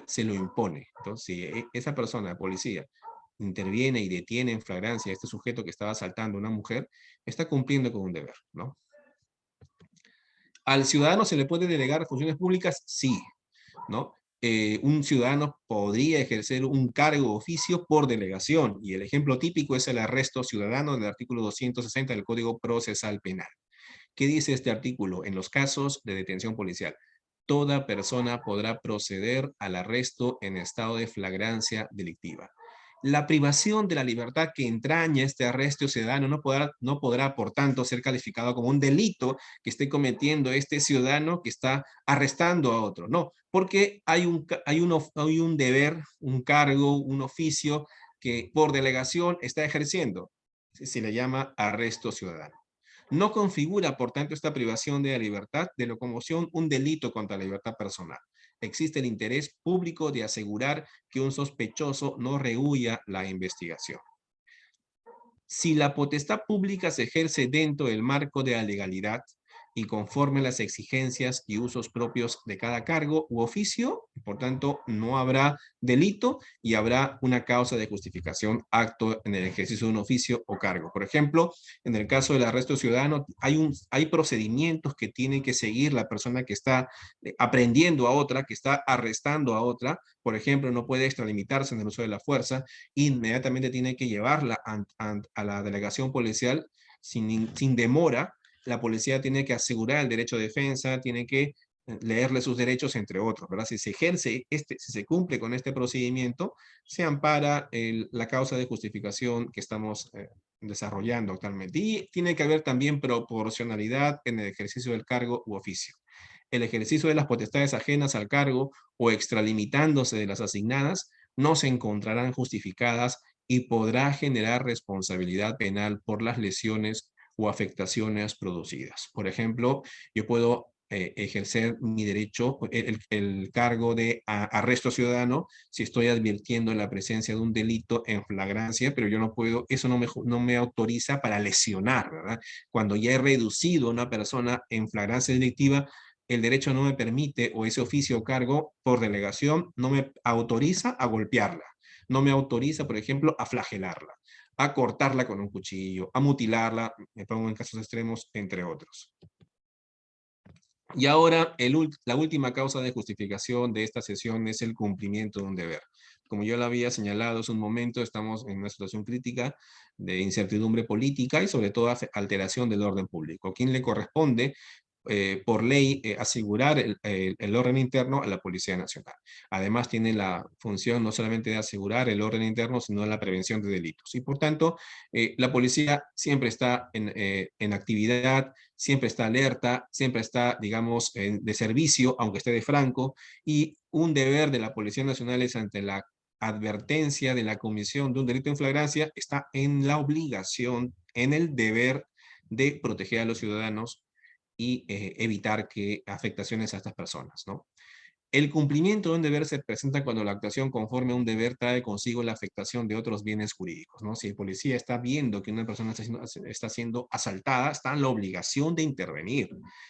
se lo impone. Entonces, si esa persona, policía, interviene y detiene en flagrancia a este sujeto que estaba asaltando a una mujer, está cumpliendo con un deber, ¿no? ¿Al ciudadano se le puede delegar funciones públicas? Sí, ¿no? Un ciudadano podría ejercer un cargo o oficio por delegación, y el ejemplo típico es el arresto ciudadano del artículo 260 del Código Procesal Penal. ¿Qué dice este artículo? En los casos de detención policial, toda persona podrá proceder al arresto en estado de flagrancia delictiva. La privación de la libertad que entraña este arresto ciudadano no podrá, por tanto, ser calificado como un delito que esté cometiendo este ciudadano que está arrestando a otro. No, porque hay un deber, un cargo, un oficio que por delegación está ejerciendo. Se le llama arresto ciudadano. No configura, por tanto, esta privación de la libertad de locomoción un delito contra la libertad personal. Existe el interés público de asegurar que un sospechoso no rehúya la investigación. Si la potestad pública se ejerce dentro del marco de la legalidad y conforme a las exigencias y usos propios de cada cargo u oficio, por tanto, no habrá delito y habrá una causa de justificación acto en el ejercicio de un oficio o cargo. Por ejemplo, en el caso del arresto ciudadano, hay procedimientos que tiene que seguir la persona que está aprendiendo a otra, que está arrestando a otra. Por ejemplo, no puede extralimitarse en el uso de la fuerza, inmediatamente tiene que llevarla a la delegación policial sin demora. La policía tiene que asegurar el derecho de defensa, tiene que leerle sus derechos, entre otros, ¿verdad? Si se ejerce, si se cumple con este procedimiento, se ampara la causa de justificación que estamos desarrollando actualmente. Y tiene que haber también proporcionalidad en el ejercicio del cargo u oficio. El ejercicio de las potestades ajenas al cargo o extralimitándose de las asignadas no se encontrarán justificadas y podrá generar responsabilidad penal por las lesiones o afectaciones producidas. Por ejemplo, yo puedo ejercer mi derecho, el cargo de arresto ciudadano, si estoy advirtiendo la presencia de un delito en flagrancia, pero yo no puedo, eso no me autoriza para lesionar, ¿verdad? Cuando ya he reducido a una persona en flagrancia delictiva, el derecho no me permite, o ese oficio o cargo por delegación, no me autoriza a golpearla, no me autoriza, por ejemplo, a flagelarla, a cortarla con un cuchillo, a mutilarla, me pongo en casos extremos, entre otros. Y ahora, la última causa de justificación de esta sesión es el cumplimiento de un deber. Como yo lo había señalado hace un momento, estamos en una situación crítica de incertidumbre política y sobre todo alteración del orden público. ¿A quién le corresponde por ley asegurar el orden interno a la Policía Nacional? Además, tiene la función no solamente de asegurar el orden interno, sino la prevención de delitos. Y por tanto, la policía siempre está en actividad, siempre está alerta, siempre está, digamos, de servicio, aunque esté de franco, y un deber de la Policía Nacional es ante la advertencia de la comisión de un delito en flagrancia, está en la obligación, en el deber de proteger a los ciudadanos y evitar que afectaciones a estas personas, ¿no? El cumplimiento de un deber se presenta cuando la actuación conforme a un deber trae consigo la afectación de otros bienes jurídicos, ¿no? Si el policía está viendo que una persona está siendo asaltada, está en la obligación de intervenir.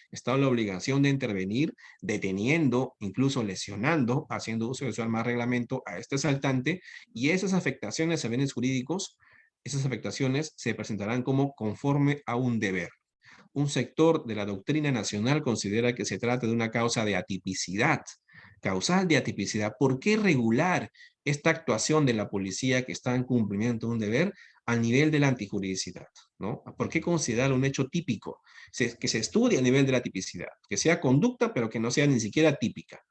Está en la obligación de intervenir deteniendo, incluso lesionando, haciendo uso de su arma de reglamento a este asaltante, y esas afectaciones a bienes jurídicos, esas afectaciones se presentarán como conforme a un deber. Un sector de la doctrina nacional considera que se trata de una causa de atipicidad, causal de atipicidad. ¿Por qué regular esta actuación de la policía que está en cumplimiento de un deber al nivel de la antijuridicidad? ¿No? ¿Por qué considerar un hecho típico? Que se estudie a nivel de la tipicidad, que sea conducta, pero que no sea ni siquiera típica.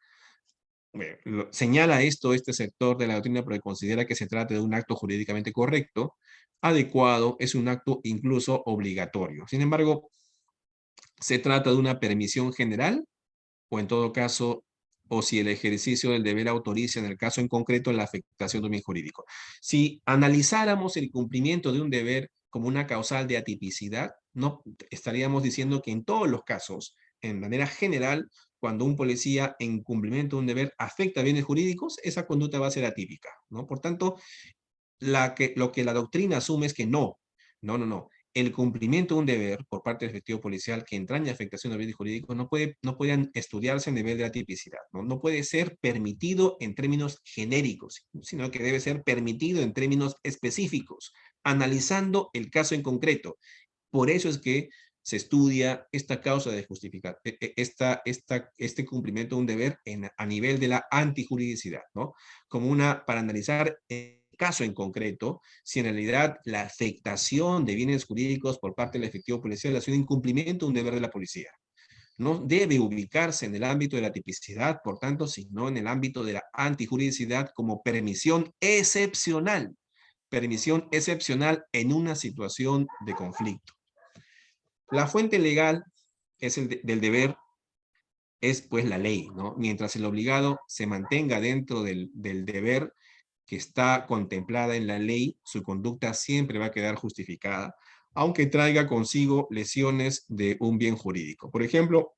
Señala esto este sector de la doctrina porque considera que se trata de un acto jurídicamente correcto, adecuado, es un acto incluso obligatorio. Sin embargo, se trata de una permisión general o en todo caso, o si el ejercicio del deber autoriza en el caso en concreto la afectación de un bien jurídico. Si analizáramos el cumplimiento de un deber como una causal de atipicidad, no estaríamos diciendo que en todos los casos, en manera general, cuando un policía en cumplimiento de un deber afecta a bienes jurídicos, esa conducta va a ser atípica, ¿no? Por tanto, lo que la doctrina asume es que no. El cumplimiento de un deber por parte del efectivo policial que entraña afectación a bienes jurídicos no puede estudiarse a nivel de la tipicidad, no puede ser permitido en términos genéricos, sino que debe ser permitido en términos específicos, analizando el caso en concreto. Por eso es que se estudia esta causa de justificar, este cumplimiento de un deber a nivel de la antijuridicidad, ¿no? Como para analizar el caso en concreto, si en realidad la afectación de bienes jurídicos por parte del efectivo policial ha sido incumplimiento de un deber de la policía. No debe ubicarse en el ámbito de la tipicidad, por tanto, sino en el ámbito de la antijuridicidad como permisión excepcional en una situación de conflicto. La fuente legal es del deber, es pues la ley, ¿no? Mientras el obligado se mantenga dentro del deber que está contemplada en la ley, su conducta siempre va a quedar justificada, aunque traiga consigo lesiones de un bien jurídico. Por ejemplo,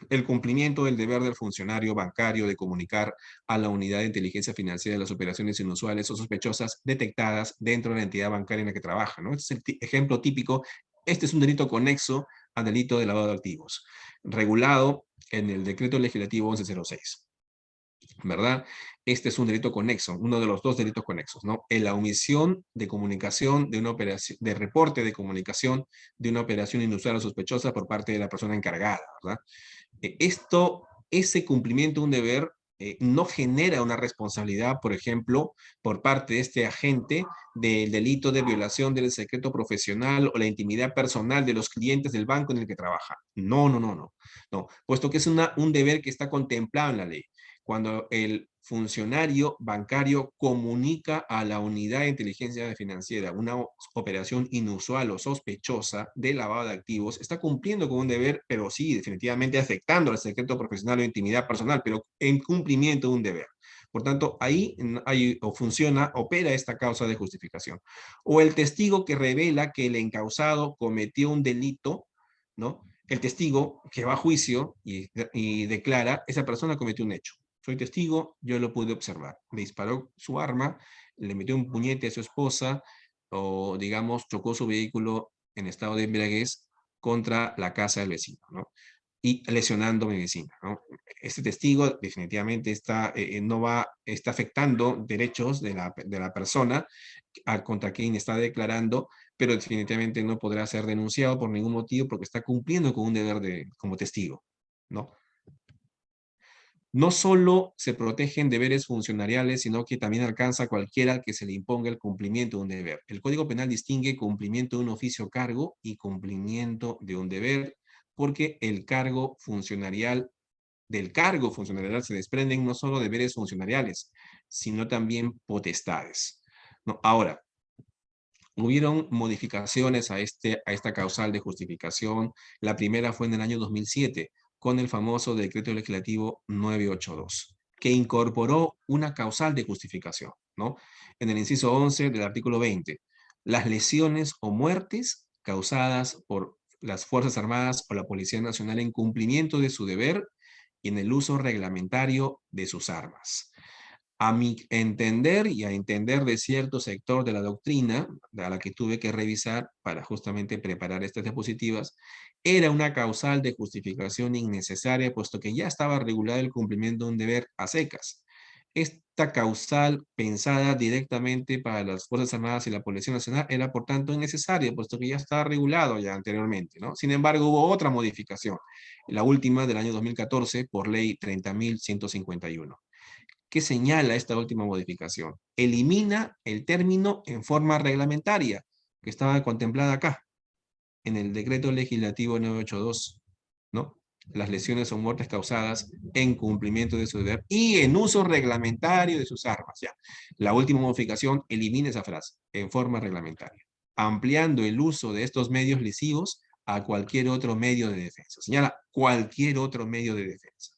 el cumplimiento del deber del funcionario bancario de comunicar a la unidad de inteligencia financiera las operaciones inusuales o sospechosas detectadas dentro de la entidad bancaria en la que trabaja, ¿no? Este es el ejemplo típico. Este es un delito conexo al delito de lavado de activos, regulado en el decreto legislativo 1106. ¿Verdad? Este es un delito conexo, uno de los dos delitos conexos, ¿no? En la omisión de comunicación de una operación, de reporte de comunicación de una operación inusual o sospechosa por parte de la persona encargada, ¿verdad? Ese cumplimiento de un deber no genera una responsabilidad, por ejemplo, por parte de este agente del delito de violación del secreto profesional o la intimidad personal de los clientes del banco en el que trabaja. No, puesto que es un deber que está contemplado en la ley. Cuando el funcionario bancario comunica a la unidad de inteligencia financiera una operación inusual o sospechosa de lavado de activos, está cumpliendo con un deber, pero sí, definitivamente afectando al secreto profesional o intimidad personal, pero en cumplimiento de un deber. Por tanto, ahí opera esta causa de justificación. O el testigo que revela que el encausado cometió un delito, ¿no? El testigo que va a juicio y declara, esa persona cometió un hecho. Soy testigo, yo lo pude observar. Le disparó su arma, le metió un puñete a su esposa, o digamos, chocó su vehículo en estado de embriaguez contra la casa del vecino, ¿no? Y lesionando a mi vecina, ¿no? Este testigo definitivamente está afectando derechos de la persona contra quien está declarando, pero definitivamente no podrá ser denunciado por ningún motivo porque está cumpliendo con un deber como testigo, ¿no? No solo se protegen deberes funcionariales, sino que también alcanza a cualquiera que se le imponga el cumplimiento de un deber. El Código Penal distingue cumplimiento de un oficio cargo y cumplimiento de un deber, porque del cargo funcionarial se desprenden no solo deberes funcionariales, sino también potestades. No, ahora, hubieron modificaciones a esta causal de justificación. La primera fue en el año 2007, con el famoso decreto legislativo 982, que incorporó una causal de justificación, ¿no? En el inciso 11 del artículo 20, las lesiones o muertes causadas por las Fuerzas Armadas o la Policía Nacional en cumplimiento de su deber y en el uso reglamentario de sus armas. A mi entender y a entender de cierto sector de la doctrina, a la que tuve que revisar para justamente preparar estas diapositivas, era una causal de justificación innecesaria, puesto que ya estaba regulado el cumplimiento de un deber a secas. Esta causal pensada directamente para las Fuerzas Armadas y la Policía Nacional era, por tanto, innecesaria, puesto que ya estaba regulado ya anteriormente, ¿no? Sin embargo, hubo otra modificación, la última del año 2014, por ley 30.151. ¿Qué señala esta última modificación? Elimina el término en forma reglamentaria, que estaba contemplada acá, en el decreto legislativo 982, ¿no? Las lesiones o muertes causadas en cumplimiento de su deber y en uso reglamentario de sus armas. Ya. La última modificación elimina esa frase, en forma reglamentaria, ampliando el uso de estos medios lesivos a cualquier otro medio de defensa. Señala cualquier otro medio de defensa.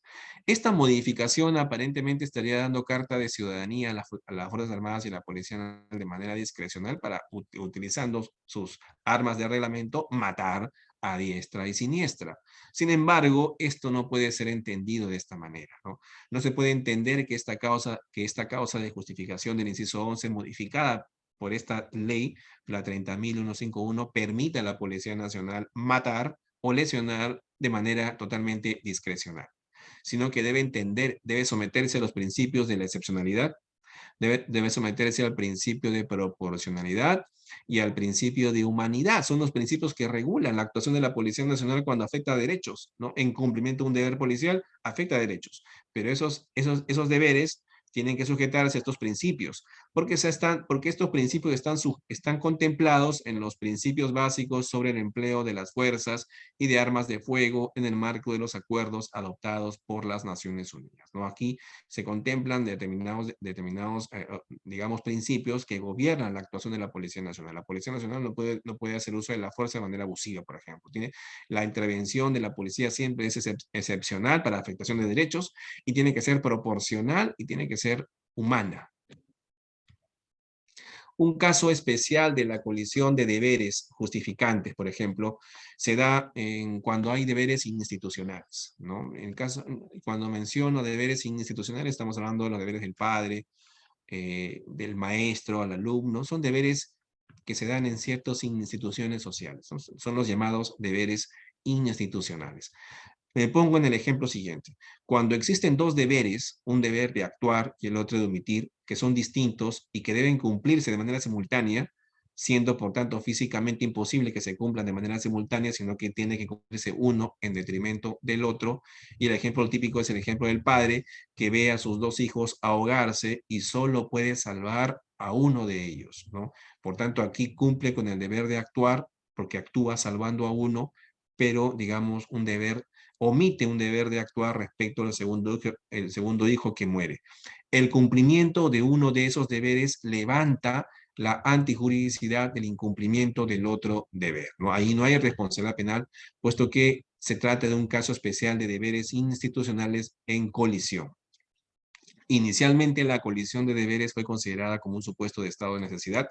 Esta modificación aparentemente estaría dando carta de ciudadanía a las Fuerzas Armadas y la Policía Nacional de manera discrecional para, utilizando sus armas de reglamento, matar a diestra y siniestra. Sin embargo, esto no puede ser entendido de esta manera, ¿no? No se puede entender que esta causa de justificación del inciso 11 modificada por esta ley, la 30.151, permite a la Policía Nacional matar o lesionar de manera totalmente discrecional, sino que debe entender, debe someterse a los principios de la excepcionalidad, debe someterse al principio de proporcionalidad y al principio de humanidad. Son los principios que regulan la actuación de la Policía Nacional cuando afecta a derechos, ¿no? En cumplimiento de un deber policial, afecta a derechos. Pero esos deberes tienen que sujetarse a estos principios, porque estos principios están contemplados en los principios básicos sobre el empleo de las fuerzas y de armas de fuego en el marco de los acuerdos adoptados por las Naciones Unidas, ¿no? Aquí se contemplan determinados digamos, principios que gobiernan la actuación de la Policía Nacional. La Policía Nacional no puede hacer uso de la fuerza de manera abusiva, por ejemplo. La intervención de la policía siempre es excepcional para afectación de derechos y tiene que ser proporcional y tiene que ser humana. Un caso especial de la colisión de deberes justificantes, por ejemplo, se da cuando hay deberes institucionales, ¿no? Cuando menciono deberes institucionales, estamos hablando de los deberes del padre, del maestro al alumno. Son deberes que se dan en ciertas instituciones sociales. Son los llamados deberes institucionales. Me pongo en el ejemplo siguiente. Cuando existen dos deberes, un deber de actuar y el otro de omitir, que son distintos y que deben cumplirse de manera simultánea, siendo por tanto físicamente imposible que se cumplan de manera simultánea, sino que tiene que cumplirse uno en detrimento del otro. Y el ejemplo típico es el ejemplo del padre que ve a sus dos hijos ahogarse y solo puede salvar a uno de ellos, ¿no? Por tanto, aquí cumple con el deber de actuar porque actúa salvando a uno, pero digamos omite un deber de actuar respecto al el segundo hijo que muere. El cumplimiento de uno de esos deberes levanta la antijuridicidad del incumplimiento del otro deber, ¿no? Ahí no hay responsabilidad penal, puesto que se trata de un caso especial de deberes institucionales en colisión. Inicialmente, la colisión de deberes fue considerada como un supuesto de estado de necesidad,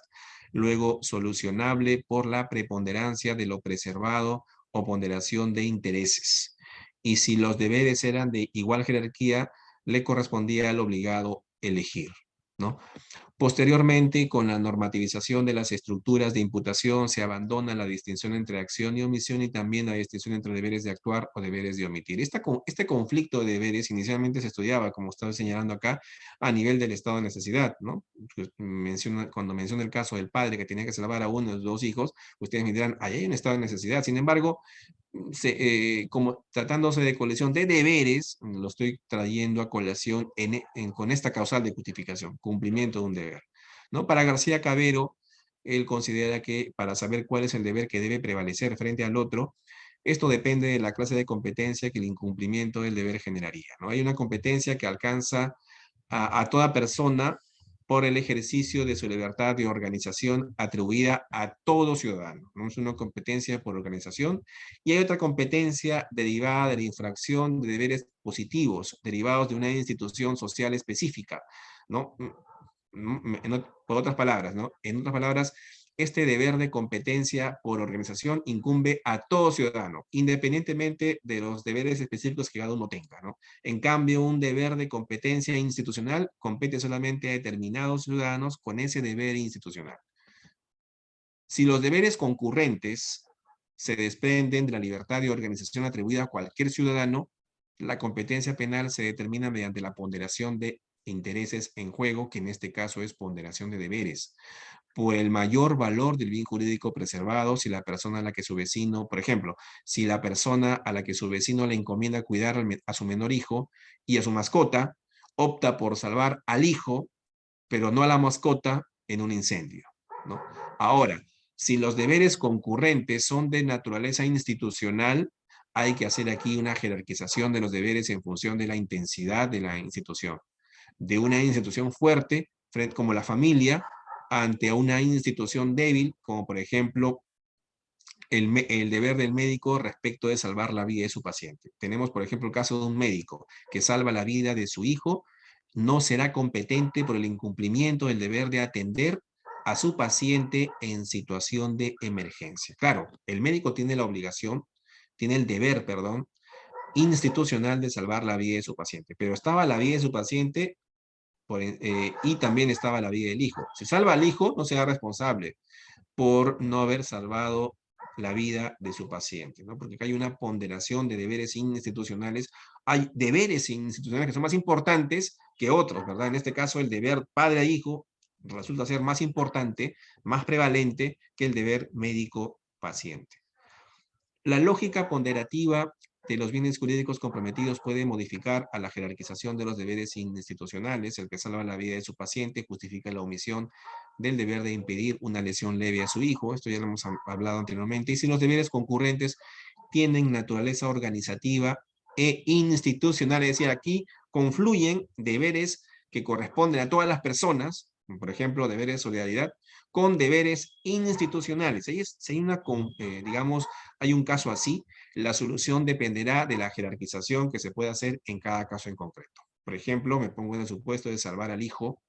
luego solucionable por la preponderancia de lo preservado o ponderación de intereses. Y si los deberes eran de igual jerarquía, le correspondía al obligado elegir, ¿no? Posteriormente, con la normativización de las estructuras de imputación, se abandona la distinción entre acción y omisión y también la distinción entre deberes de actuar o deberes de omitir. Este conflicto de deberes inicialmente se estudiaba, como estaba señalando acá, a nivel del estado de necesidad, ¿no? Pues cuando menciona el caso del padre que tenía que salvar a uno de los dos hijos, ustedes me dirán, ahí hay un estado de necesidad. Sin embargo, como tratándose de colisión de deberes, lo estoy trayendo a colación con esta causal de justificación, cumplimiento de un deber, ¿no? Para García Cavero, él considera que para saber cuál es el deber que debe prevalecer frente al otro, esto depende de la clase de competencia que el incumplimiento del deber generaría, ¿no? Hay una competencia que alcanza a toda persona por el ejercicio de su libertad de organización atribuida a todo ciudadano, ¿no? Es una competencia por organización y hay otra competencia derivada de la infracción de deberes positivos derivados de una institución social específica, ¿no? Por otras palabras, ¿no? En otras palabras, este deber de competencia por organización incumbe a todo ciudadano, independientemente de los deberes específicos que cada uno tenga, ¿no? En cambio, un deber de competencia institucional compete solamente a determinados ciudadanos con ese deber institucional. Si los deberes concurrentes se desprenden de la libertad de organización atribuida a cualquier ciudadano, la competencia penal se determina mediante la ponderación de intereses en juego, que en este caso es ponderación de deberes, por el mayor valor del bien jurídico preservado. Si la persona a la que su vecino, por ejemplo, si la persona a la que su vecino le encomienda cuidar a su menor hijo y a su mascota, opta por salvar al hijo, pero no a la mascota en un incendio, ¿no? Ahora, si los deberes concurrentes son de naturaleza institucional, hay que hacer aquí una jerarquización de los deberes en función de la intensidad de la institución. De una institución fuerte, como la familia, ante una institución débil, como por ejemplo el deber del médico respecto de salvar la vida de su paciente. Tenemos, por ejemplo, el caso de un médico que salva la vida de su hijo, no será competente por el incumplimiento del deber de atender a su paciente en situación de emergencia. Claro, el médico tiene la obligación, tiene el deber, perdón, institucional de salvar la vida de su paciente, pero estaba la vida de su paciente y también estaba la vida del hijo. Si salva al hijo, no será responsable por no haber salvado la vida de su paciente, ¿no? Porque acá hay una ponderación de deberes institucionales. Hay deberes institucionales que son más importantes que otros, ¿verdad? En este caso, el deber padre a hijo resulta ser más importante, más prevalente que el deber médico-paciente. La lógica ponderativa de los bienes jurídicos comprometidos puede modificar a la jerarquización de los deberes institucionales. El que salva la vida de su paciente justifica la omisión del deber de impedir una lesión leve a su hijo. Esto ya lo hemos hablado anteriormente. Y si los deberes concurrentes tienen naturaleza organizativa e institucional, es decir, aquí confluyen deberes que corresponden a todas las personas, por ejemplo, deberes de solidaridad, con deberes institucionales. Si hay una, digamos, hay un caso así, la solución dependerá de la jerarquización que se pueda hacer en cada caso en concreto. Por ejemplo, me pongo en el supuesto de salvar al hijo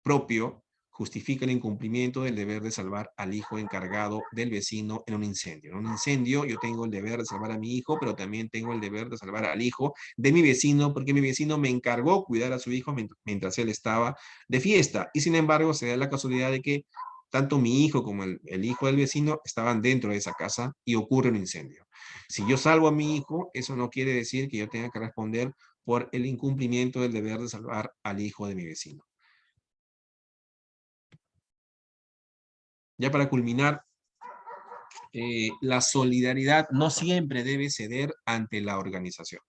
propio, justifica el incumplimiento del deber de salvar al hijo encargado del vecino en un incendio. En un incendio yo tengo el deber de salvar a mi hijo, pero también tengo el deber de salvar al hijo de mi vecino, porque mi vecino me encargó cuidar a su hijo mientras él estaba de fiesta. Y sin embargo, se da la casualidad de que tanto mi hijo como el hijo del vecino estaban dentro de esa casa y ocurre un incendio. Si yo salvo a mi hijo, eso no quiere decir que yo tenga que responder por el incumplimiento del deber de salvar al hijo de mi vecino. Ya para culminar, la solidaridad no siempre debe ceder ante la organización,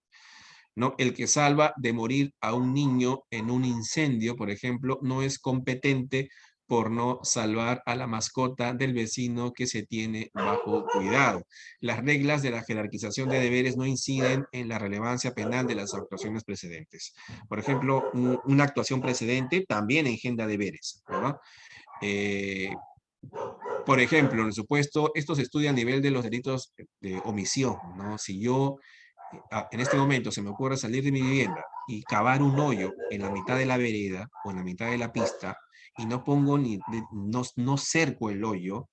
¿no? El que salva de morir a un niño en un incendio, por ejemplo, no es competente por no salvar a la mascota del vecino que se tiene bajo cuidado. Las reglas de la jerarquización de deberes no inciden en la relevancia penal de las actuaciones precedentes. Por ejemplo, una actuación precedente también engendra deberes, ¿verdad? Por ejemplo, en el supuesto, esto se estudia a nivel de los delitos de omisión, ¿no? Si yo en este momento se me ocurre salir de mi vivienda y cavar un hoyo en la mitad de la vereda o en la mitad de la pista y no pongo no cerco el hoyo,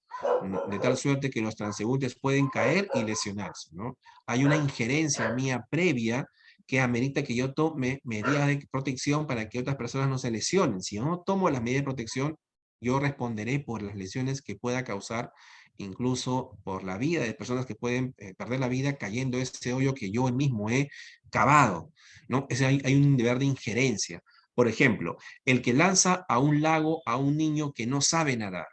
de tal suerte que los transeúntes pueden caer y lesionarse, ¿no? Hay una injerencia mía previa que amerita que yo tome medidas de protección para que otras personas no se lesionen. Si yo no tomo las medidas de protección, yo responderé por las lesiones que pueda causar, incluso por la vida de personas que pueden perder la vida cayendo ese hoyo que yo mismo he cavado, ¿no? Hay un deber de injerencia. Por ejemplo, el que lanza a un lago a un niño que no sabe nadar,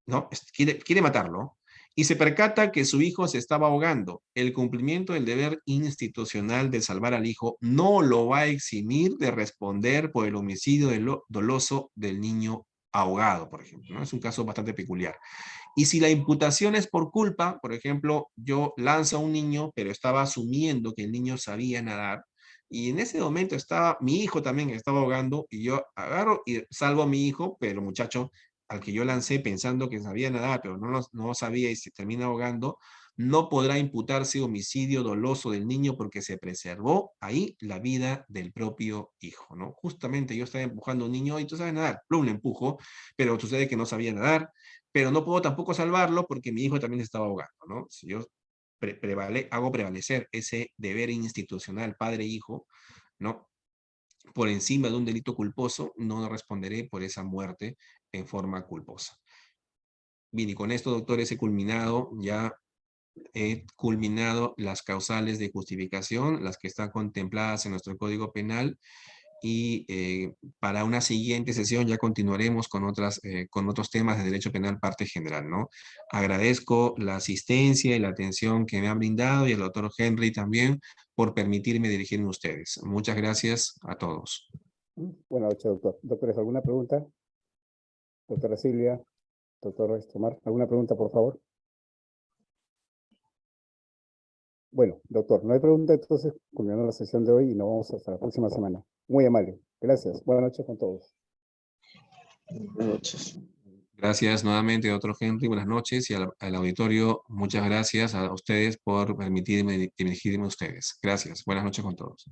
¿no? Quiere matarlo, y se percata que su hijo se estaba ahogando. El cumplimiento del deber institucional de salvar al hijo no lo va a eximir de responder por el homicidio doloso del niño ahogado, por ejemplo, ¿no? Es un caso bastante peculiar. Y si la imputación es por culpa, por ejemplo, yo lanzo a un niño, pero estaba asumiendo que el niño sabía nadar, y en ese momento estaba mi hijo también estaba ahogando, y yo agarro y salvo a mi hijo, pero el muchacho al que yo lancé pensando que sabía nadar, pero no sabía y se termina ahogando, no podrá imputarse homicidio doloso del niño porque se preservó ahí la vida del propio hijo, ¿no? Justamente yo estaba empujando a un niño y tú sabes nadar, plum, le empujo, pero sucede que no sabía nadar, pero no puedo tampoco salvarlo porque mi hijo también se estaba ahogando, ¿no? Si yo hago prevalecer ese deber institucional padre-hijo, ¿no? Por encima de un delito culposo, no responderé por esa muerte en forma culposa. Bien, y con esto, doctores, he culminado las causales de justificación, las que están contempladas en nuestro Código Penal, y para una siguiente sesión ya continuaremos con otros temas de derecho penal parte general, ¿no? Agradezco la asistencia y la atención que me han brindado y al doctor Henry también por permitirme dirigirme a ustedes. Muchas gracias a todos. Buenas noches, doctor. Doctores, ¿alguna pregunta? Doctora Silvia, doctor Tomar, ¿alguna pregunta, por favor? Bueno, doctor, no hay pregunta, entonces culminamos la sesión de hoy y nos vemos hasta la próxima semana. Muy amable. Gracias. Buenas noches con todos. Buenas noches. Gracias nuevamente, doctor Henry. Buenas noches y al auditorio, muchas gracias a ustedes por permitirme dirigirme a ustedes. Gracias. Buenas noches con todos.